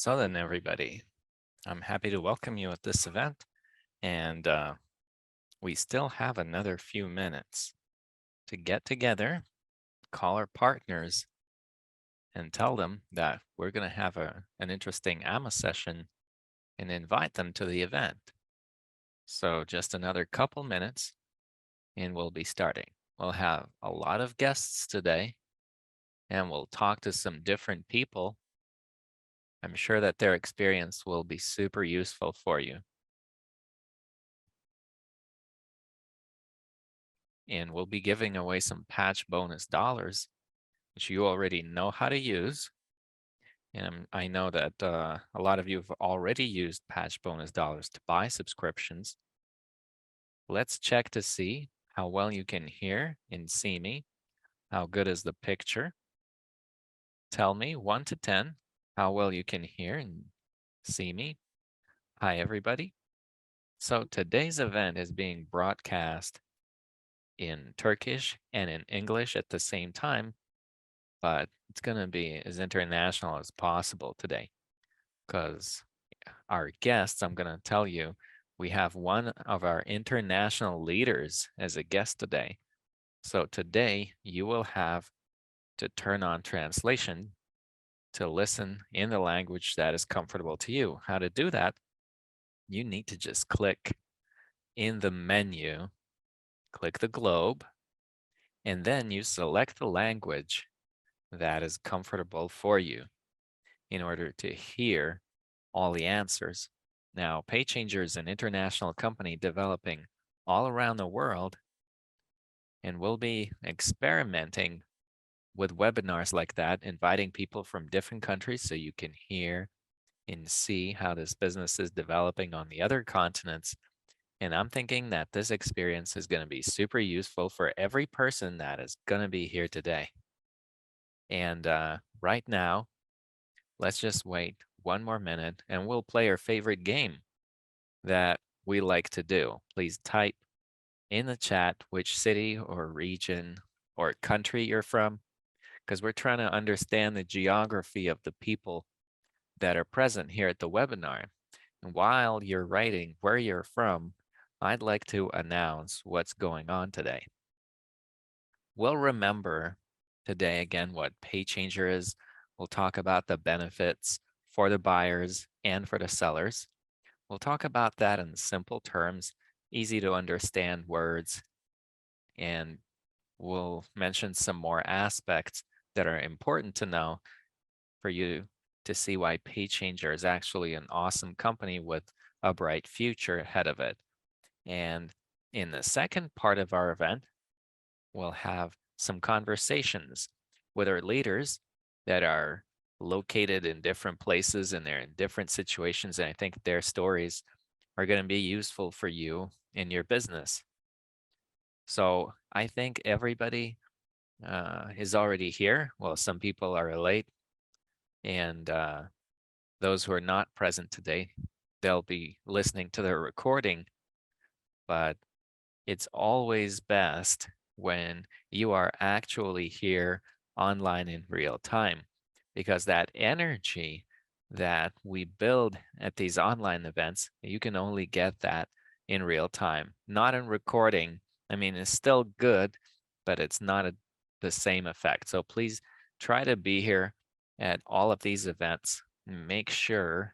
So then, everybody, I'm happy to welcome you at this event, and we still have another few minutes to get together, call our partners, and tell them that we're going to have an interesting AMA session and invite them to the event. So, just another couple minutes, and we'll be starting. We'll have a lot of guests today, and we'll talk to some different people. I'm sure that their experience will be super useful for you. And we'll be giving away some patch bonus dollars, which you already know how to use. And I know that a lot of you have already used patch bonus dollars to buy subscriptions. Let's check to see how well you can hear and see me. How good is the picture? Tell me 1 to 10 how well you can hear and see me. Hi, everybody. So today's event is being broadcast in Turkish and in English at the same time, but it's going to be as international as possible today because our guests, I'm going to tell you, we have one of our international leaders as a guest today. So today you will have to turn on translation to listen in the language that is comfortable to you. How to do that? You need to just click in the menu, click the globe, and then you select the language that is comfortable for you in order to hear all the answers. Now, PayChanger is an international company developing all around the world, and we'll be experimenting with webinars like that, inviting people from different countries so you can hear and see how this business is developing on the other continents. And I'm thinking that this experience is going to be super useful for every person that is going to be here today. And right now, let's just wait one more minute and we'll play our favorite game that we like to do. Please type in the chat which city or region or country you're from, because we're trying to understand the geography of the people that are present here at the webinar. And while you're writing where you're from, I'd like to announce what's going on today. We'll remember today again what PayChanger is. We'll talk about the benefits for the buyers and for the sellers. We'll talk about that in simple terms, easy to understand words, and we'll mention some more aspects that are important to know for you to see why PayChanger is actually an awesome company with a bright future ahead of it. And in the second part of our event, we'll have some conversations with our leaders that are located in different places and they're in different situations. And I think their stories are going to be useful for you in your business. So I think everybody is already here. Well, some people are late, and those who are not present today, they'll be listening to the recording. But it's always best when you are actually here online in real time, because that energy that we build at these online events, you can only get that in real time, not in recording. I mean, it's still good, but it's not the same effect. So please try to be here at all of these events. Make sure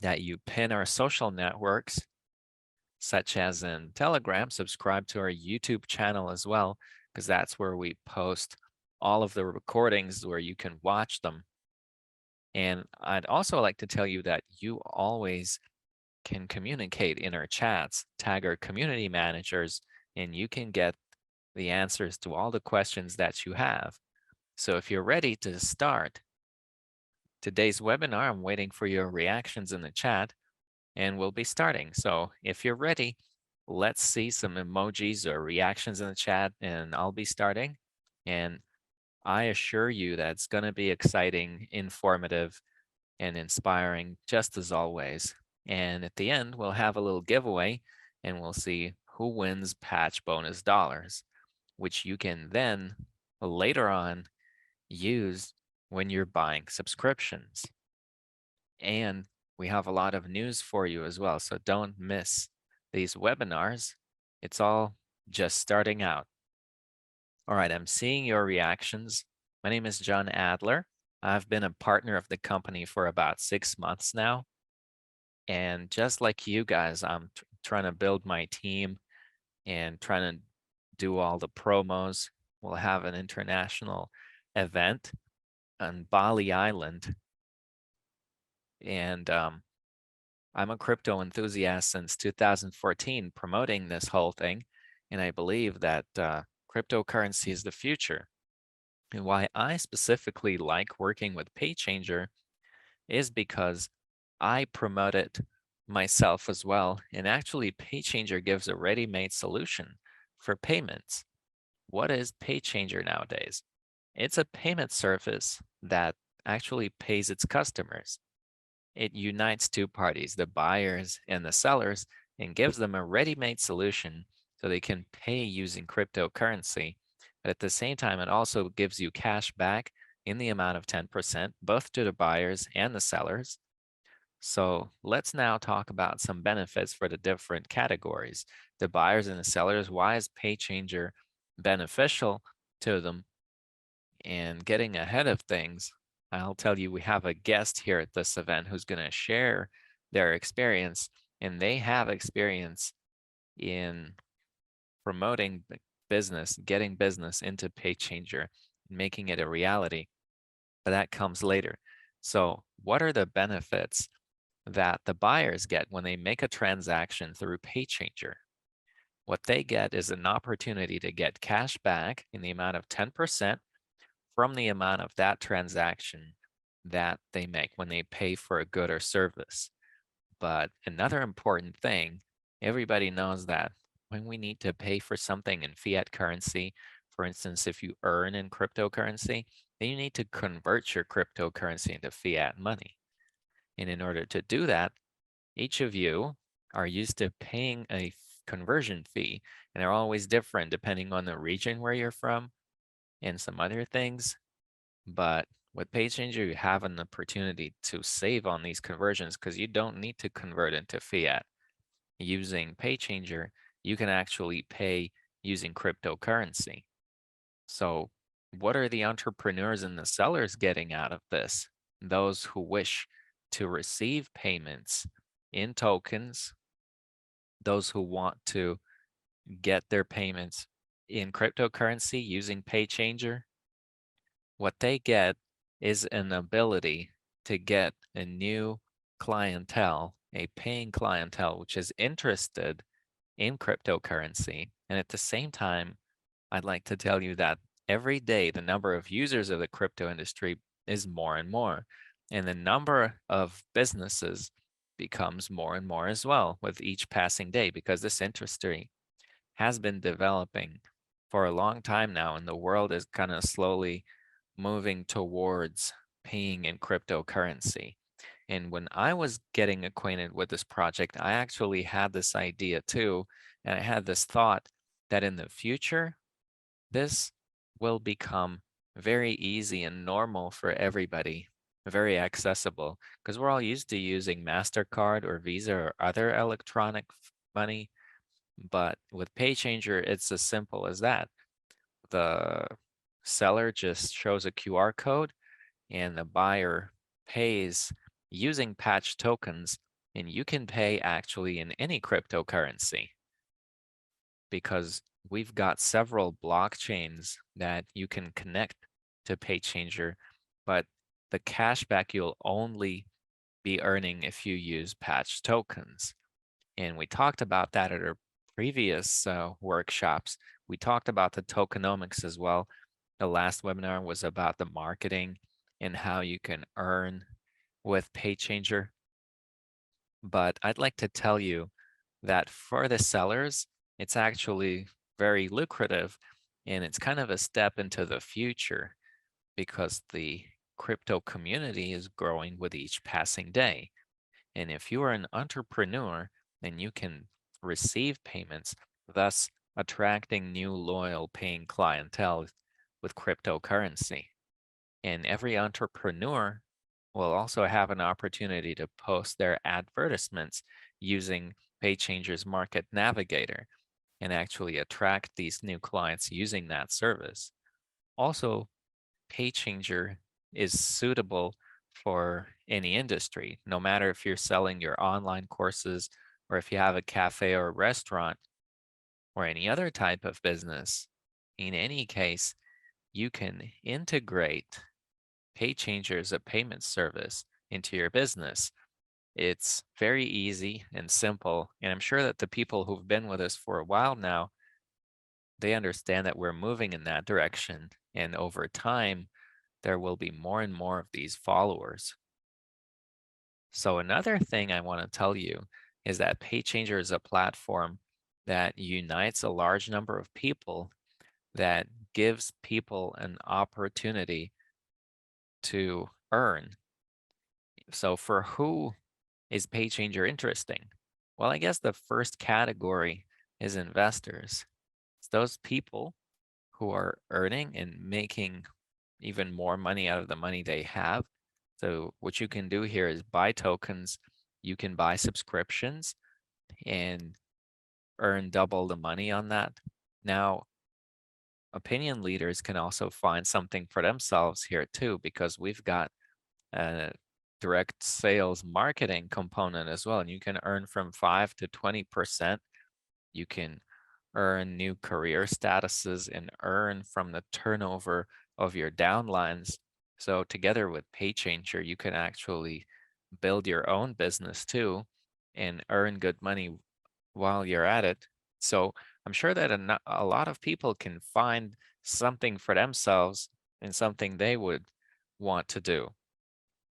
that you pin our social networks such as in Telegram. Subscribe to our YouTube channel as well, because that's where we post all of the recordings where you can watch them. And I'd also like to tell you that you always can communicate in our chats, tag our community managers, and you can get the answers to all the questions that you have. So if you're ready to start today's webinar, I'm waiting for your reactions in the chat and we'll be starting. So if you're ready, let's see some emojis or reactions in the chat, and I'll be starting. And I assure you that it's going to be exciting, informative, and inspiring, just as always. And at the end, we'll have a little giveaway, and we'll see who wins patch bonus dollars, which you can then later on use when you're buying subscriptions. And we have a lot of news for you as well. So don't miss these webinars. It's all just starting out. All right, I'm seeing your reactions. My name is John Adler. I've been a partner of the company for about 6 months now. And just like you guys, I'm trying to build my team and trying to do all the promos. We'll have an international event on Bali Island. And I'm a crypto enthusiast since 2014 promoting this whole thing. And I believe that cryptocurrency is the future. And why I specifically like working with PayChanger is because I promote it myself as well. And actually, PayChanger gives a ready-made solution for payments. What is PayChanger nowadays? It's a payment service that actually pays its customers. It unites two parties, the buyers and the sellers, and gives them a ready-made solution so they can pay using cryptocurrency. But at the same time, it also gives you cash back in the amount of 10%, both to the buyers and the sellers. So let's now talk about some benefits for the different categories. The buyers and the sellers, why is PayChanger beneficial to them? And getting ahead of things, I'll tell you we have a guest here at this event who's going to share their experience, and they have experience in promoting business, getting business into PayChanger, making it a reality. But that comes later. So, what are the benefits that the buyers get when they make a transaction through PayChanger? What they get is an opportunity to get cash back in the amount of 10% from the amount of that transaction that they make when they pay for a good or service. But another important thing, everybody knows that when we need to pay for something in fiat currency, for instance, if you earn in cryptocurrency, then you need to convert your cryptocurrency into fiat money. And in order to do that, each of you are used to paying a conversion fee, and they're always different depending on the region where you're from and some other things. But with PayChanger, you have an opportunity to save on these conversions because you don't need to convert into fiat. Using PayChanger, you can actually pay using cryptocurrency. So, what are the entrepreneurs and the sellers getting out of this? Those who wish to receive payments in tokens, those who want to get their payments in cryptocurrency using PayChanger, what they get is an ability to get a new clientele, a paying clientele, which is interested in cryptocurrency. And at the same time, I'd like to tell you that every day the number of users of the crypto industry is more and more. And the number of businesses becomes more and more as well with each passing day because this industry has been developing for a long time now, and the world is kind of slowly moving towards paying in cryptocurrency. And when I was getting acquainted with this project, I actually had this idea too. And I had this thought that in the future, this will become very easy and normal for everybody, very accessible, because we're all used to using MasterCard or Visa or other electronic money. But with PayChanger, it's as simple as that. The seller just shows a QR code and the buyer pays using patch tokens, and you can pay actually in any cryptocurrency because we've got several blockchains that you can connect to PayChanger, but the cashback you'll only be earning if you use patch tokens. And we talked about that at our previous workshops. We talked about the tokenomics as well. The last webinar was about the marketing and how you can earn with PayChanger. But I'd like to tell you that for the sellers, it's actually very lucrative and it's kind of a step into the future because the crypto community is growing with each passing day. And if you are an entrepreneur, then you can receive payments, thus attracting new loyal paying clientele with cryptocurrency. And every entrepreneur will also have an opportunity to post their advertisements using PayChanger's Market Navigator and actually attract these new clients using that service. Also, PayChanger is suitable for any industry, no matter if you're selling your online courses or if you have a cafe or a restaurant or any other type of business. In any case, you can integrate PayChanger as a payment service into your business. It's very easy and simple, and I'm sure that the people who've been with us for a while now, they understand that we're moving in that direction, and over time, there will be more and more of these followers. So another thing I want to tell you is that PayChanger is a platform that unites a large number of people, that gives people an opportunity to earn. So for who is PayChanger interesting? Well, I guess the first category is investors. It's those people who are earning and making even more money out of the money they have. So what you can do here is buy tokens. You can buy subscriptions and earn double the money on that. Now, opinion leaders can also find something for themselves here too, because we've got a direct sales marketing component as well. And you can earn from 5 to 20%. You can earn new career statuses and earn from the turnover of your downlines. So together with PayChanger, you can actually build your own business too and earn good money while you're at it. So I'm sure that a lot of people can find something for themselves and something they would want to do.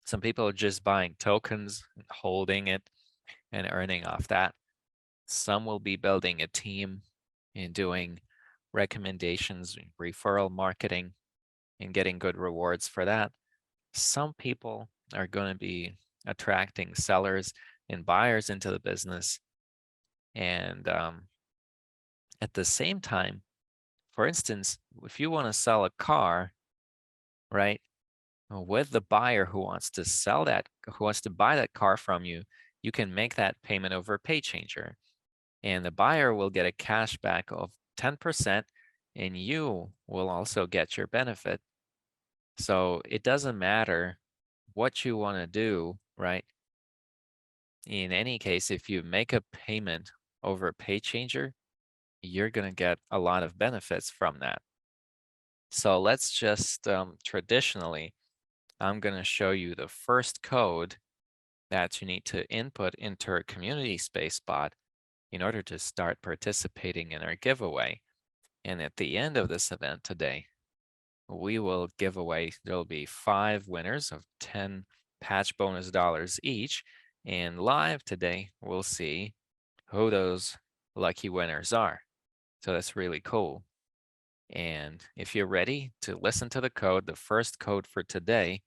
Some people are just buying tokens and holding it and earning off that. Some will be building a team and doing recommendations, referral marketing, and getting good rewards for that. Some people are going to be attracting sellers and buyers into the business. And at the same time, for instance, if you want to sell a car, right, with the buyer who wants to sell that, who wants to buy that car from you, you can make that payment over PayChanger. And the buyer will get a cashback of 10%, and you will also get your benefit. So it doesn't matter what you want to do, right? In any case, if you make a payment over PayChanger, you're going to get a lot of benefits from that. So let's just traditionally, I'm going to show you the first code that you need to input into our community space bot in order to start participating in our giveaway. And at the end of this event today, we will give away, there'll be 5 winners of 10 patch bonus dollars each. And live today, we'll see who those lucky winners are. So that's really cool. And if you're ready to listen to the code, the first code for today,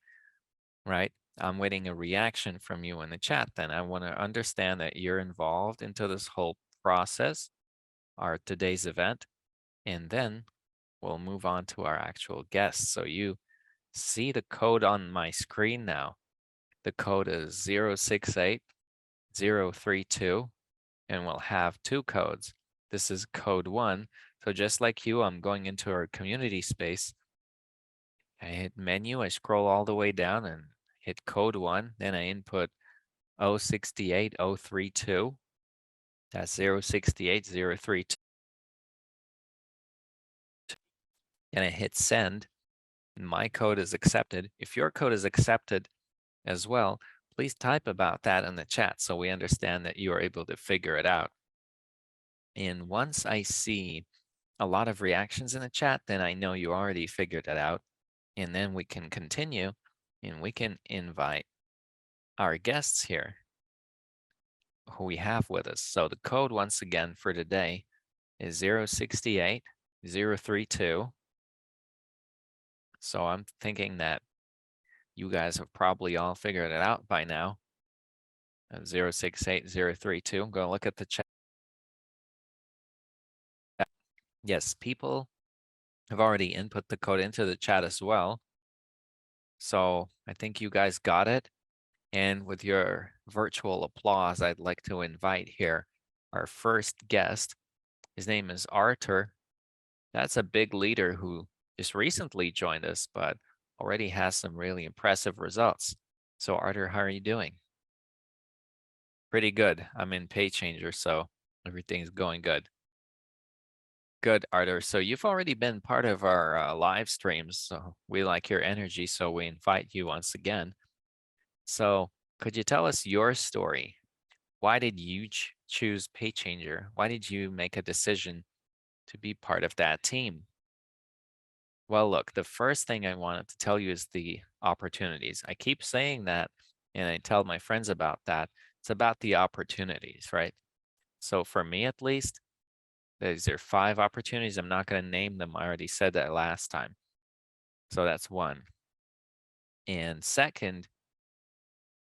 right? I'm waiting a reaction from you in the chat. Then I want to understand that you're involved into this whole process, our today's event, and then we'll move on to our actual guests. So you see the code on my screen now. The code is 068032, and we'll have 2 codes. This is code 1. So just like you, I'm going into our community space. I hit menu, I scroll all the way down and hit code 1. Then I input 068032. That's 068032. And I hit send. My code is accepted. If your code is accepted as well, please type about that in the chat so we understand that you are able to figure it out. And once I see a lot of reactions in the chat, then I know you already figured it out. And then we can continue and we can invite our guests here who we have with us. So the code once again for today is 068032. So I'm thinking that you guys have probably all figured it out by now. 068032. I'm going to look at the chat. Yes, people have already input the code into the chat as well. So I think you guys got it. And with your virtual applause, I'd like to invite here our first guest. His name is Arthur. That's a big leader who just recently joined us, but already has some really impressive results. So, Arthur, how are you doing? Pretty good. I'm in PayChanger, so everything's going good. Good, Arthur. So you've already been part of our live streams. So we like your energy, so we invite you once again. So could you tell us your story? Why did you choose PayChanger? Why did you make a decision to be part of that team? Well, look, the first thing I wanted to tell you is the opportunities. I keep saying that, and I tell my friends about that. It's about the opportunities, right? So for me, at least, these are 5 opportunities. I'm not going to name them. I already said that last time. So that's one. And second,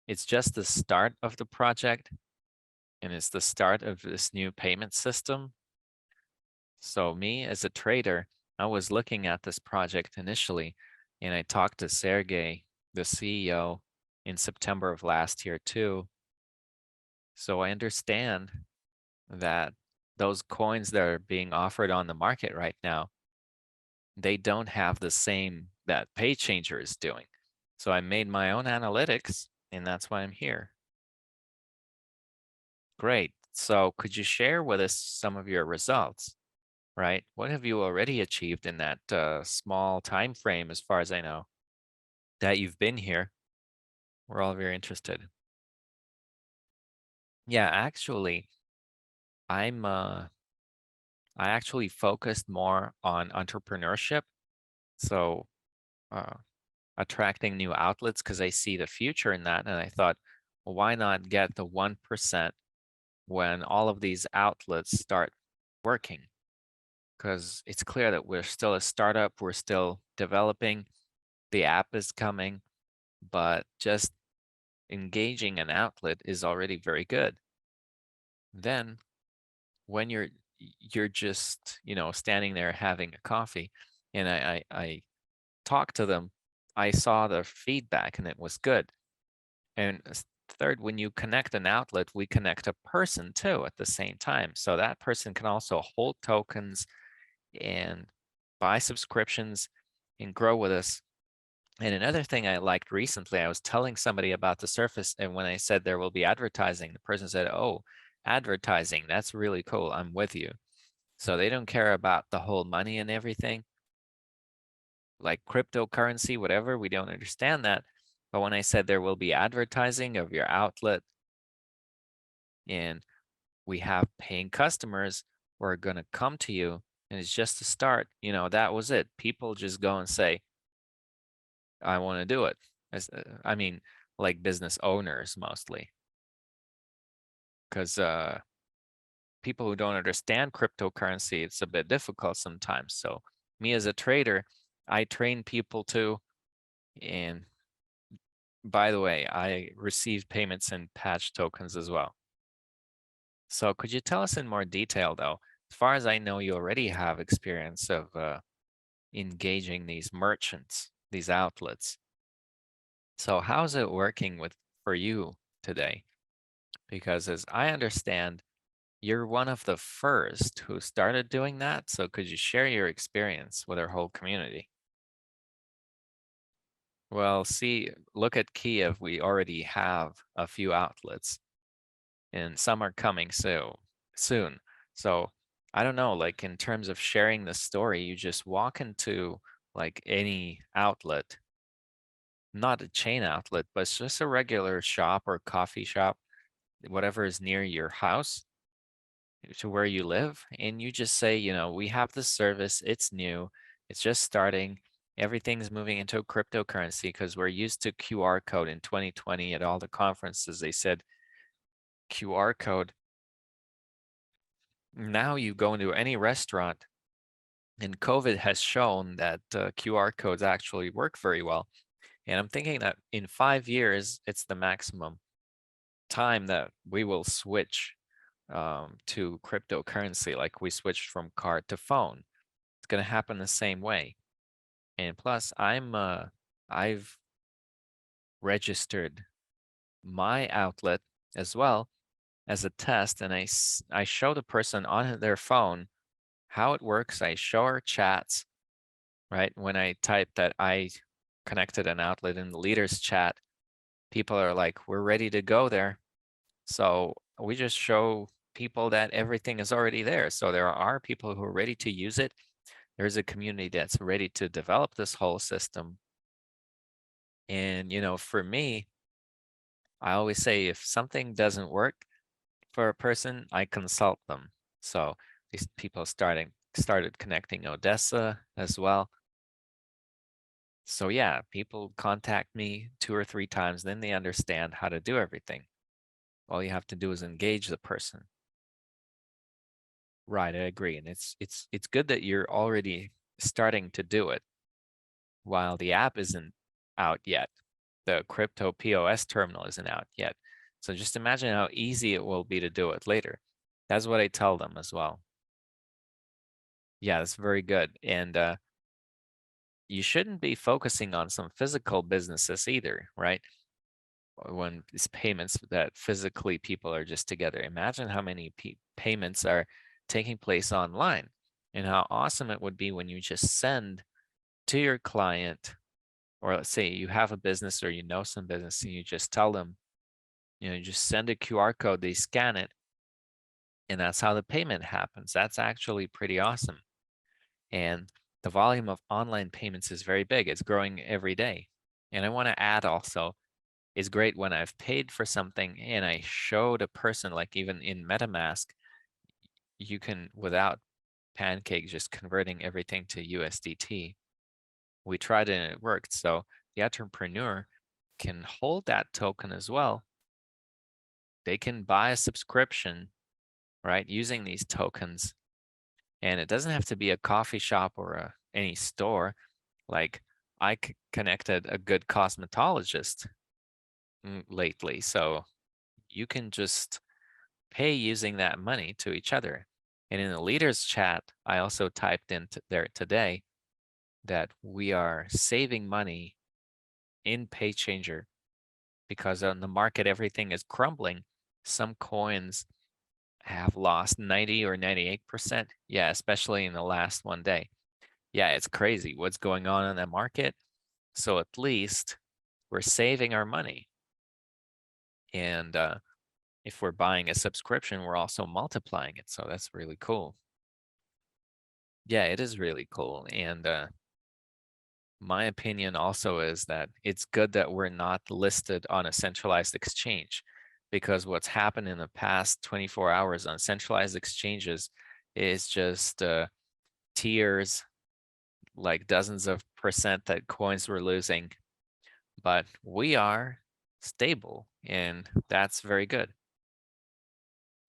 it's just the start of the project, and it's the start of this new payment system. So me as a trader, I was looking at this project initially, and I talked to Sergey, the CEO, in September of last year too. So I understand that those coins that are being offered on the market right now, they don't have the same that PayChanger is doing. So I made my own analytics, and that's why I'm here. Great. So could you share with us some of your results, right? What have you already achieved in that small time frame, as far as I know, that you've been here? We're all very interested. Yeah, actually, I'm I actually focused more on entrepreneurship. So uh, attracting new outlets because I see the future in that. And I thought, well, why not get the 1% when all of these outlets start working? Because it's clear that we're still a startup, we're still developing, the app is coming, but just engaging an outlet is already very good. Then when you're just, standing there having a coffee, and I talked to them, I saw the feedback and it was good. And third, when you connect an outlet, we connect a person too at the same time. So that person can also hold tokens and buy subscriptions and grow with us. And another thing I liked recently, I was telling somebody about the Surface, and when I said there will be advertising, the person said, "Oh, advertising, that's really cool. I'm with you." So they don't care about the whole money and everything, like cryptocurrency, whatever. We don't understand that. But when I said there will be advertising of your outlet and we have paying customers who are going to come to you, and it's just a start, that was it. People just go and say, I want to do it. I mean, like business owners mostly, because people who don't understand cryptocurrency, it's a bit difficult sometimes. So, me as a trader, I train people too. And by the way, I receive payments in patch tokens as well. So, could you tell us in more detail, though? As far as I know, you already have experience of engaging these merchants, these outlets. So, how's it working with for you today? Because as I understand, you're one of the first who started doing that. So could you share your experience with our whole community? Well, see, look at Kiev. We already have a few outlets and some are coming soon. So I don't know, like in terms of sharing the story, you just walk into like any outlet, not a chain outlet, but it's just a regular shop or coffee shop, whatever is near your house to where you live, and you just say, we have this service, it's new, it's just starting, everything's moving into a cryptocurrency because we're used to QR code. In 2020 at all the conferences they said QR code. Now you go into any restaurant, and COVID has shown that QR codes actually work very well. And I'm thinking that in 5 years, it's the maximum time that we will switch to cryptocurrency, like we switched from card to phone. It's going to happen the same way. And plus, I've registered my outlet as well as a test, and I show the person on their phone how it works. I show our chats, right? When I type that I connected an outlet in the leaders chat, people are like, we're ready to go there. So we just show people that everything is already there. So there are people who are ready to use it. There's a community that's ready to develop this whole system. And, for me, I always say if something doesn't work for a person, I consult them. So these people started connecting Odessa as well. So yeah, people contact me 2 or 3 times, then they understand how to do everything. All you have to do is engage the person. Right, I agree. And it's good that you're already starting to do it while the app isn't out yet. The crypto POS terminal isn't out yet. So just imagine how easy it will be to do it later. That's what I tell them as well. Yeah, that's very good. And you shouldn't be focusing on some physical businesses either, right? When it's payments that physically people are just together. Imagine how many payments are taking place online and how awesome it would be when you just send to your client, or let's say you have a business or some business and you just tell them, you just send a QR code, they scan it, and that's how the payment happens. That's actually pretty awesome. And the volume of online payments is very big. It's growing every day. And I want to add also, it's great when I've paid for something and I showed a person, like even in MetaMask, you can, without Pancake just converting everything to USDT. We tried it and it worked. So the entrepreneur can hold that token as well. They can buy a subscription, right, using these tokens. And it doesn't have to be a coffee shop or any store. Like I connected a good cosmetologist lately. So you can just pay using that money to each other. And in the leaders chat, I also typed in there today that we are saving money in PayChanger because on the market, everything is crumbling. Some coins have lost 90 or 98%. Yeah, especially in the last one day. Yeah, it's crazy what's going on in the market. So at least we're saving our money. And if we're buying a subscription, we're also multiplying it. So that's really cool. Yeah, it is really cool. And my opinion also is that it's good that we're not listed on a centralized exchange, because what's happened in the past 24 hours on centralized exchanges is just tears, like dozens of percent that coins were losing. But we are stable, and that's very good.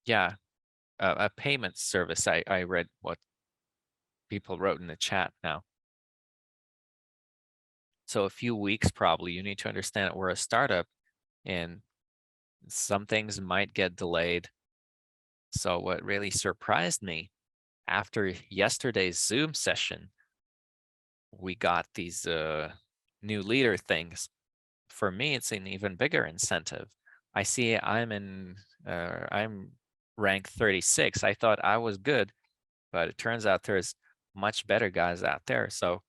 Yeah, a payment service. I read what people wrote in the chat now. So a few weeks probably. You need to understand that we're a startup and some things might get delayed. So what really surprised me, after yesterday's Zoom session, we got these new leader things. For me, it's an even bigger incentive. I see I'm rank 36. I thought I was good, but it turns out there's much better guys out there. So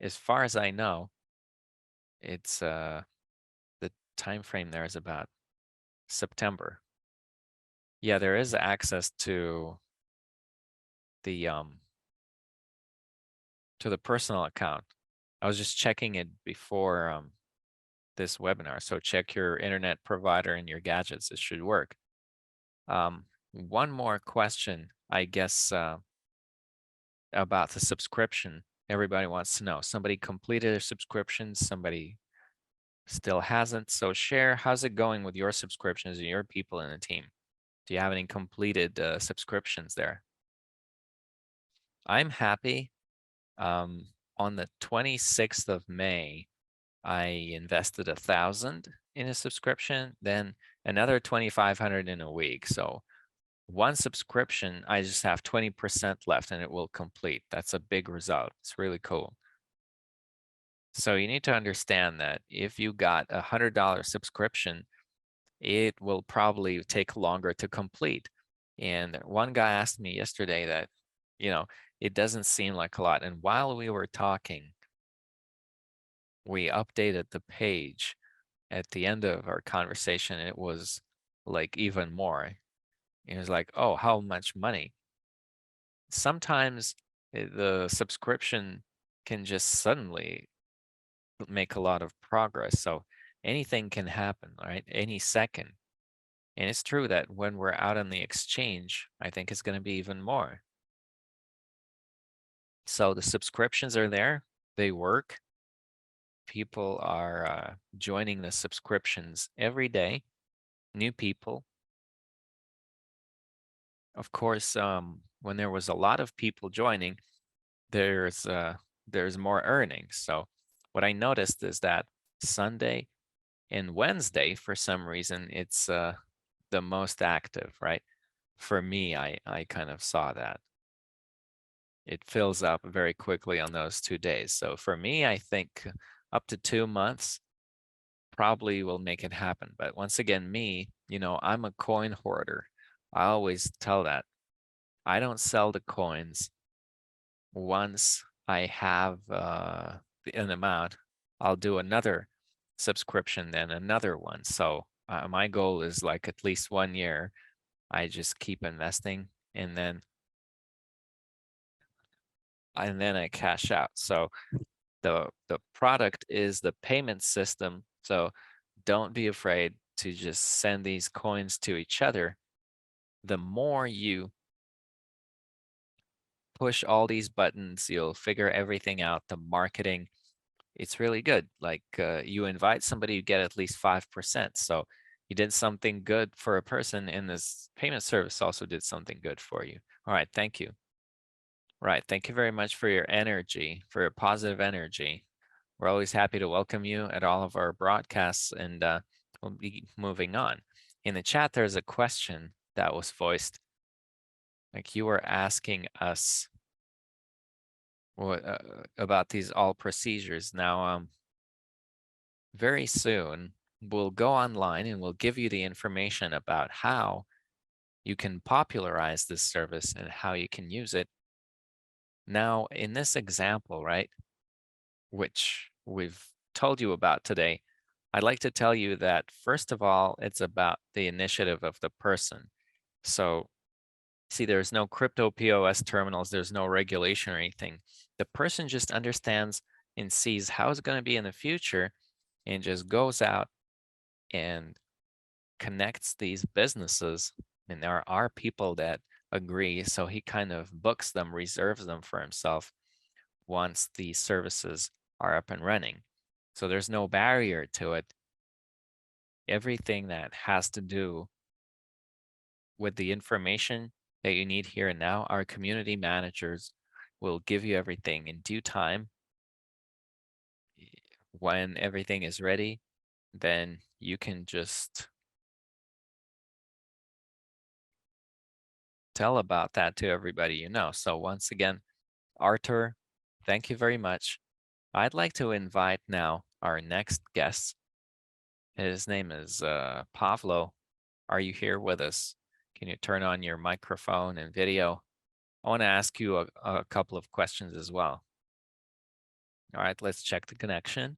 as far as I know, it's the time frame there is about September. Yeah, there is access the um to the personal account. I was just checking it before this webinar. So check your internet provider and your gadgets. It should work. One more question, I guess, about the subscription. Everybody wants to know. Somebody completed their subscription, somebody still hasn't. So share, how's it going with your subscriptions and your people in the team? Do you have any completed subscriptions there? I'm happy. On the 26th of May, I invested 1,000 in a subscription, then another 2,500 in a week. So one subscription, I just have 20% left and it will complete. That's a big result. It's really cool. So you need to understand that if you got $100 subscription, it will probably take longer to complete. And one guy asked me yesterday that, you know, it doesn't seem like a lot. And while we were talking, we updated the page at the end of our conversation. It was like even more. It was like, oh, how much money? Sometimes the subscription can just suddenly make a lot of progress. So anything can happen, right? Any second. And it's true that when we're out on the exchange, I think it's going to be even more. So the subscriptions are there, they work. People are joining the subscriptions every day, new people. Of course, when there was a lot of people joining, there's there's more earnings. So what I noticed is that Sunday and Wednesday, for some reason, it's the most active, right? For me, I kind of saw that. It fills up very quickly on those 2 days. So for me, I think up to 2 months probably will make it happen. But once again, me, I'm a coin hoarder. I always tell that. I don't sell the coins once I have an amount. I'll do another subscription, then another one. So my goal is like at least 1 year. I just keep investing and then I cash out. So the product is the payment system. So don't be afraid to just send these coins to each other. The more you push all these buttons, you'll figure everything out. The marketing, it's really good. Like you invite somebody, you get at least 5%. So you did something good for a person, and this payment service also did something good for you. All right, thank you. Right, thank you very much for your energy, for your positive energy. We're always happy to welcome you at all of our broadcasts, and we'll be moving on. In the chat, there's a question that was voiced. Like you were asking us what about these all procedures. Now, very soon we'll go online and we'll give you the information about how you can popularize this service and how you can use it. Now, in this example, right, which we've told you about today, I'd like to tell you that, first of all, it's about the initiative of the person. So, see, there's no crypto POS terminals, there's no regulation or anything. The person just understands and sees how it's going to be in the future and just goes out and connects these businesses. And there are people that agree. So he kind of books them, reserves them for himself once the services are up and running. So there's no barrier to it. Everything that has to do with the information that you need here and now, our community managers will give you everything in due time. When everything is ready, then you can just tell about that to everybody you know. So once again, Arthur, thank you very much. I'd like to invite now our next guest. His name is Pavlo. Are you here with us? Can you turn on your microphone and video? I want to ask you a couple of questions as well. All right, let's check the connection.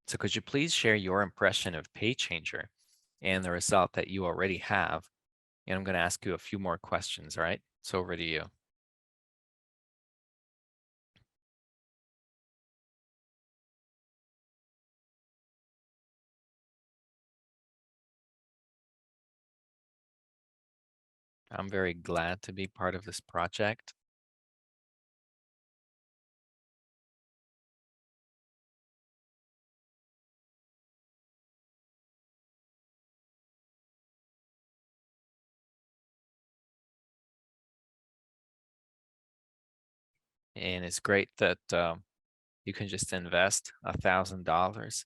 So could you please share your impression of PayChanger and the result that you already have? And I'm going to ask you a few more questions, all right? So over to you. I'm very glad to be part of this project. And it's great that you can just invest $1,000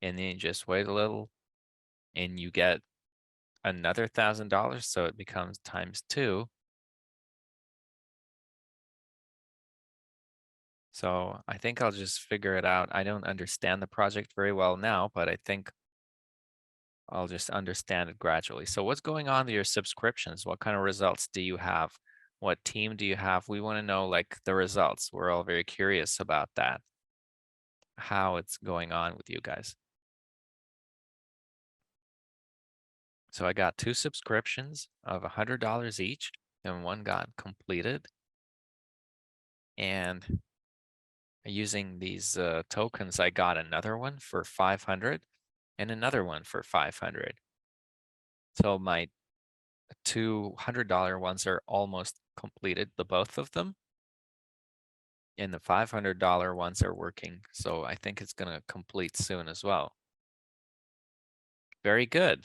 and then you just wait a little and you get another $1,000. So it becomes times two. So I think I'll just figure it out. I don't understand the project very well now, but I think I'll just understand it gradually. So what's going on with your subscriptions? What kind of results do you have? What team do you have? We want to know like the results. We're all very curious about that, how it's going on with you guys. So I got 2 subscriptions of $100 each, and one got completed. And using these tokens, I got another one for 500 and another one for 500. So my $200 ones are almost completed, the both of them, and the $500 ones are working. So I think it's going to complete soon as well. Very good.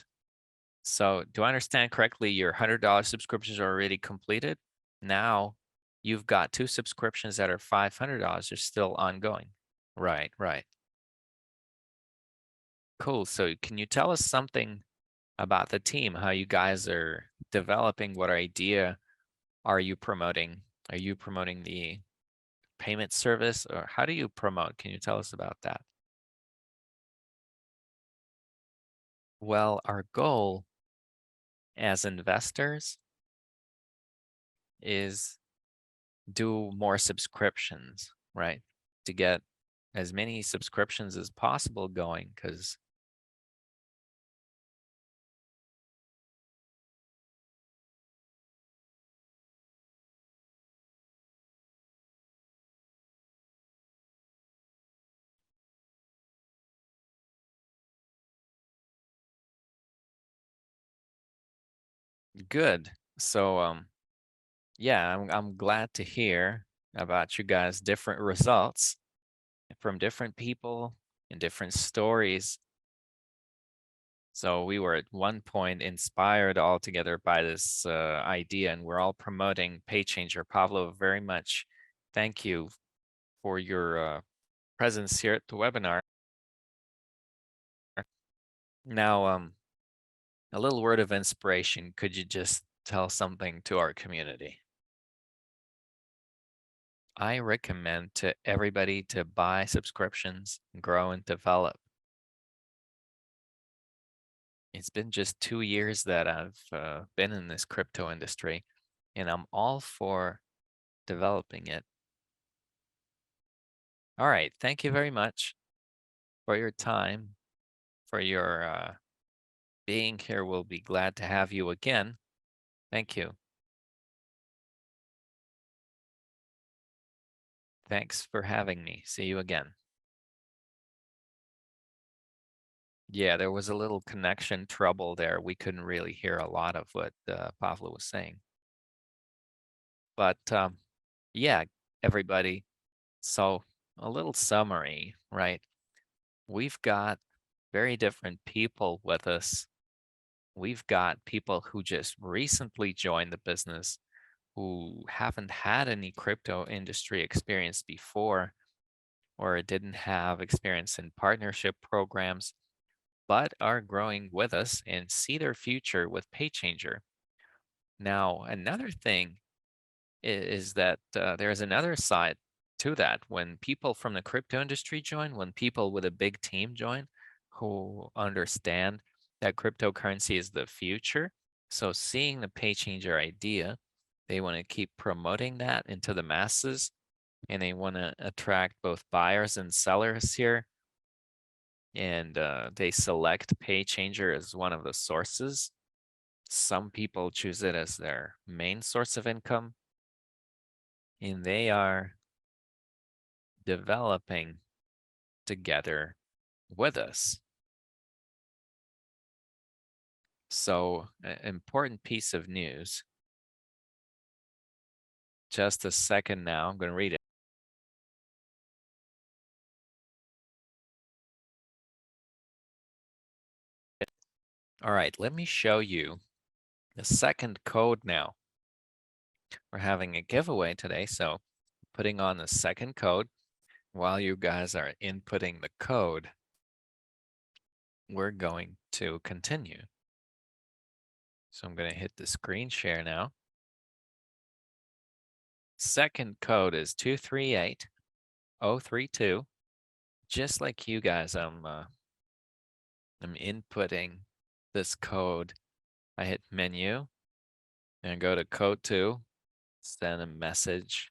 So do I understand correctly? Your $100 subscriptions are already completed. Now you've got 2 subscriptions that are $500 are still ongoing. Right, right. Cool. So can you tell us something about the team, how you guys are developing? What idea are you promoting? Are you promoting the payment service, or how do you promote? Can you tell us about that? Well, our goal as investors is do more subscriptions, right? To get as many subscriptions as possible going, because good. So yeah, I'm glad to hear about you guys' different results from different people and different stories. So we were at one point inspired all together by this idea, and we're all promoting PayChanger. Pavlo, very much thank you for your presence here at the webinar. Now, a little word of inspiration. Could you just tell something to our community? I recommend to everybody to buy subscriptions, grow and develop. It's been just 2 years that I've been in this crypto industry, and I'm all for developing it. All right. Thank you very much for your time, for your being here. We'll be glad to have you again. Thank you. Thanks for having me. See you again. Yeah, there was a little connection trouble there. We couldn't really hear a lot of what Pavlo was saying. But yeah, everybody. So, a little summary, right? We've got very different people with us. We've got people who just recently joined the business, who haven't had any crypto industry experience before, or didn't have experience in partnership programs, but are growing with us and see their future with PayChanger. Now, another thing is that there's another side to that. When people from the crypto industry join, when people with a big team join who understand that cryptocurrency is the future, so seeing the PayChanger idea, they want to keep promoting that into the masses, and they want to attract both buyers and sellers here. And they select PayChanger as one of the sources. Some people choose it as their main source of income, and they are developing together with us. So, an important piece of news. Just a second now. I'm going to read it. All right, let me show you the second code now. We're having a giveaway today, so putting on the second code while you guys are inputting the code, we're going to continue. So I'm going to hit the screen share now. Second code is 238 032. Just like you guys, I'm inputting this code. I hit menu and go to code 2, send a message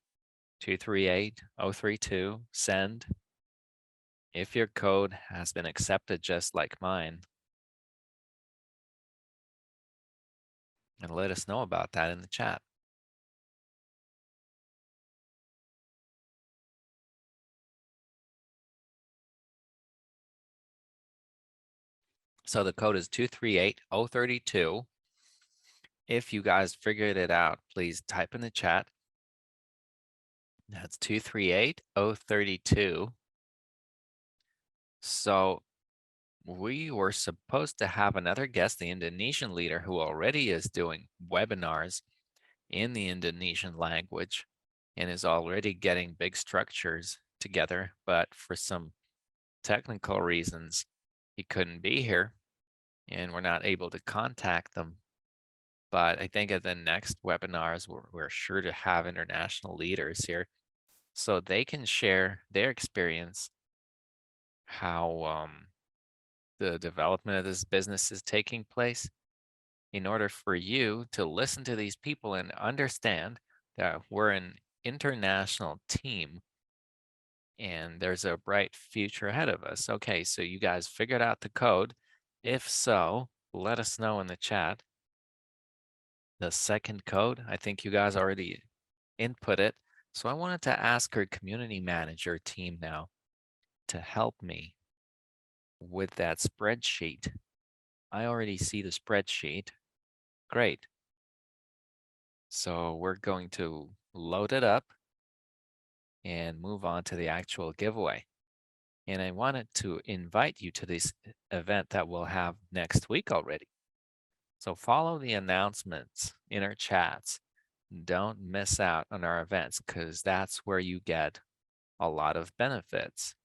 238032, send. If your code has been accepted just like mine, and let us know about that in the chat. So the code is 238032. If you guys figured it out, please type in the chat. That's 238032. So we were supposed to have another guest, the Indonesian leader who already is doing webinars in the Indonesian language and is already getting big structures together. But for some technical reasons, he couldn't be here and we're not able to contact them. But I think at the next webinars, we're sure to have international leaders here so they can share their experience, how the development of this business is taking place, in order for you to listen to these people and understand that we're an international team and there's a bright future ahead of us. Okay, so you guys figured out the code. If so, let us know in the chat. The second code, I think you guys already input it. So I wanted to ask our community manager team now to help me with that spreadsheet. I already see the spreadsheet. Great. So we're going to load it up and move on to the actual giveaway. And I wanted to invite you to this event that we'll have next week already. So follow the announcements in our chats. Don't miss out on our events because that's where you get a lot of benefits,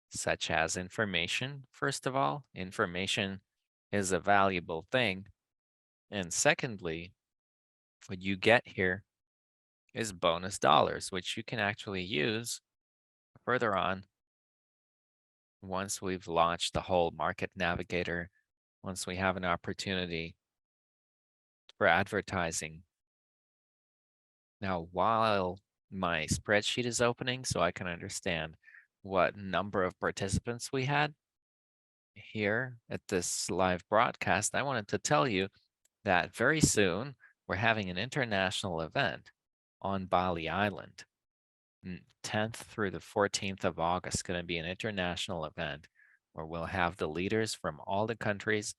such as information. First of all, information is a valuable thing. And secondly, what you get here is bonus dollars, which you can actually use further on once we've launched the whole Market Navigator, once we have an opportunity for advertising. Now, while my spreadsheet is opening so I can understand what number of participants we had here at this live broadcast, I wanted to tell you that very soon we're having an international event on Bali Island. 10th through the 14th of August, going to be an international event where we'll have the leaders from all the countries.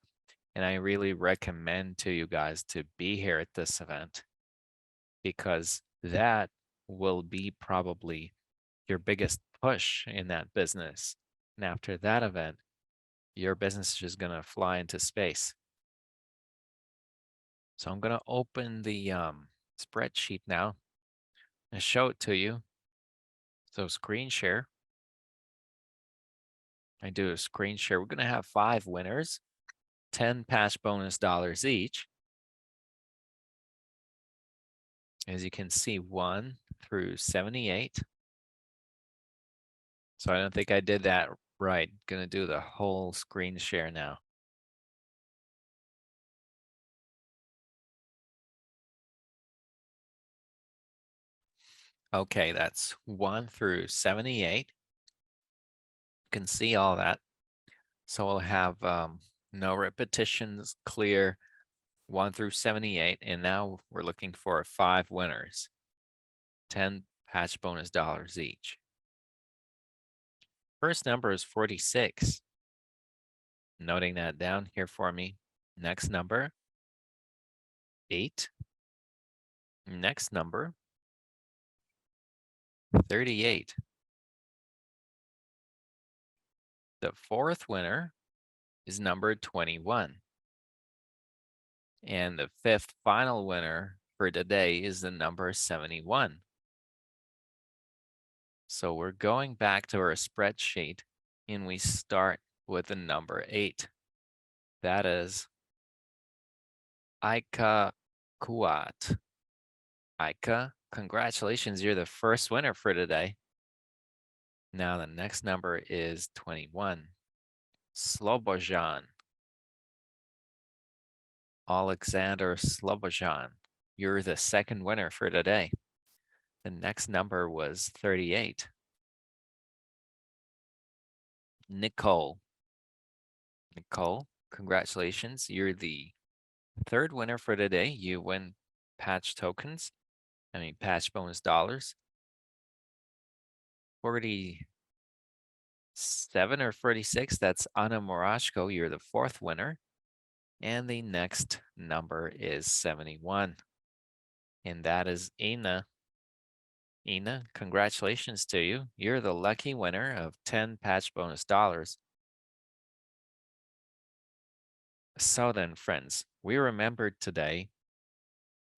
And I really recommend to you guys to be here at this event because that will be probably your biggest push in that business. And after that event, your business is just going to fly into space. So I'm going to open the spreadsheet now and show it to you. So screen share. I do a screen share. We're going to have 5 winners, 10 patch bonus dollars each. As you can see, 1 through 78. So I don't think I did that right. Going to do the whole screen share now. Okay, that's 1 through 78. You can see all that. So we'll have no repetitions, clear 1 through 78. And now we're looking for 5 winners, 10 patch bonus dollars each. First number is 46. Noting that down here for me. Next number, 8. Next number, 38. The fourth winner is number 21. And the fifth final winner for today is the number 71. So we're going back to our spreadsheet and we start with the number 8. That is Aika Kuat. Aika, congratulations, you're the first winner for today. Now the next number is 21. Slobodan. Alexander Slobodan. You're the second winner for today. The next number was 38. Nicole. Nicole, congratulations. You're the third winner for today. You win patch tokens. I mean, patch bonus dollars. 47 or 46, that's Anna Morashko. You're the fourth winner. And the next number is 71. And that is Ina. Ina, congratulations to you. You're the lucky winner of 10 patch bonus dollars. So then, friends, we remembered today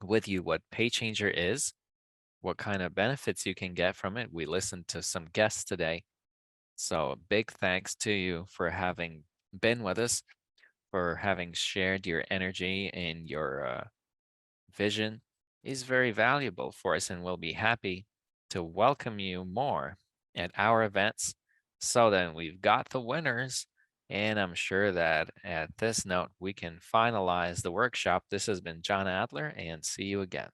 with you what PayChanger is, what kind of benefits you can get from it. We listened to some guests today. So a big thanks to you for having been with us, for having shared your energy and your vision is very valuable for us, and we'll be happy to welcome you more at our events. So then we've got the winners, and I'm sure that at this note, we can finalize the workshop. This has been John Adler, and see you again.